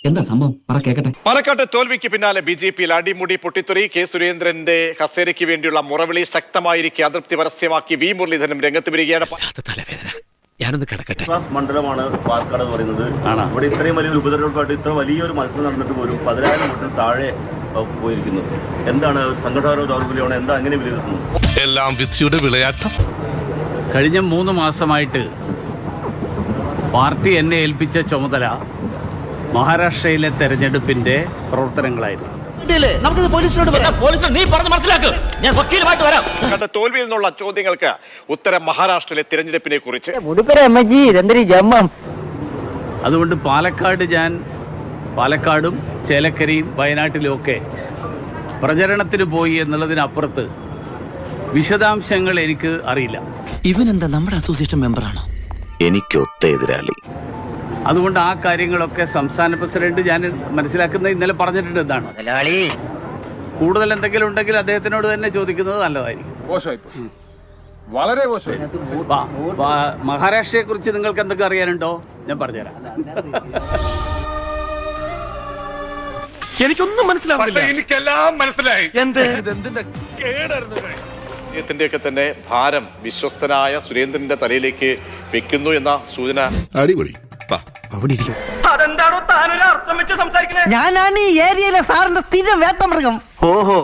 എന്താ സംഭവം പറ കേക്കട്ടെ. പാലക്കാട്ട് തോൽവിക്ക് പിന്നാലെ ബി.ജെ.പിയിൽ അടിമുടി പൊട്ടിത്തെറി. കെ സുരേന്ദ്രന്റെ കസേരയ്ക്ക് വേണ്ടിയുള്ള മുറവിളി ശക്തമായിരിക്കെ അതൃപ്തി പരസ്യമാക്കി വി മുരളീധരനും രംഗത്ത് വരികയാണ്. ഞാനൊന്ന് കിടക്കട്ടെ. മണ്ഡലമാണ് പാലക്കാട് എന്ന് പറയുന്നത്. ഇവിടെ ഇത്രയും വലിയൊരു ഉപതെരഞ്ഞെടുപ്പായിട്ട് ഇത്ര വലിയൊരു മത്സരം നടന്നിട്ട് പോലും 10,000 വോട്ടിൽ താഴെ പോയിരിക്കുന്നു. എന്താണ് സംഘടന ദൗർബല്യമാണ്? എന്താ അങ്ങനെ വിലയിരുത്തുന്നു? എല്ലാം വിധിയുടെ വിളയാട്ടം. കഴിഞ്ഞ 3 മാസമായിട്ട് പാർട്ടി എന്നെ ഏൽപ്പിച്ച ചുമതല മഹാരാഷ്ട്രയിലെ തെരഞ്ഞെടുപ്പിന്റെ പ്രവർത്തനങ്ങളായിരുന്നു. തോൽവിയിൽ നിന്നുള്ള ചോദ്യങ്ങൾക്ക് ഉത്തരം മഹാരാഷ്ട്രയിലെ തിരഞ്ഞെടുപ്പിനെ കുറിച്ച്. അതുകൊണ്ട് പാലക്കാടും ചേലക്കരയും വയനാട്ടിലും ഒക്കെ പ്രചരണത്തിന് പോയി എന്നുള്ളതിനപ്പുറത്ത് വിശദാംശങ്ങൾ എനിക്ക് അറിയില്ല. ഇവനെന്താ നമ്മുടെ അസോസിയേഷൻ മെമ്പറാണോ? എനിക്കൊത്ത എതിരാളി. അതുകൊണ്ട് ആ കാര്യങ്ങളൊക്കെ സംസ്ഥാന പ്രസിഡന്റ് ഞാൻ മനസ്സിലാക്കുന്ന ഇന്നലെ പറഞ്ഞിട്ടുണ്ട്. എന്താണ് കൂടുതൽ എന്തെങ്കിലും ഉണ്ടെങ്കിൽ അദ്ദേഹത്തിനോട് തന്നെ ചോദിക്കുന്നത് നല്ലതായിരിക്കും. മഹാരാഷ്ട്രയെ കുറിച്ച് നിങ്ങൾക്ക് എന്തൊക്കെ അറിയാനുണ്ടോ? ഞാൻ പറഞ്ഞുതരാം. എനിക്കൊന്നും മനസ്സിലാവില്ല. എനിക്കെല്ലാം മനസ്സിലായി. ത്തിന്റെയൊക്കെ തന്നെ ഭാരം വിശ്വസ്തനായ സുരേന്ദ്രന്റെ തലയിലേക്ക് വെക്കുന്നു എന്ന സൂചന. അടിപൊളി. അതെന്താണോ താനൊരു അർത്ഥം വെച്ച് സംസാരിക്കുന്നത്? ഞാനാണ് ഈ ഏരിയയിലെ സാറിന്റെ സ്ഥിരം വേട്ടമൃഗം. ഓഹോ,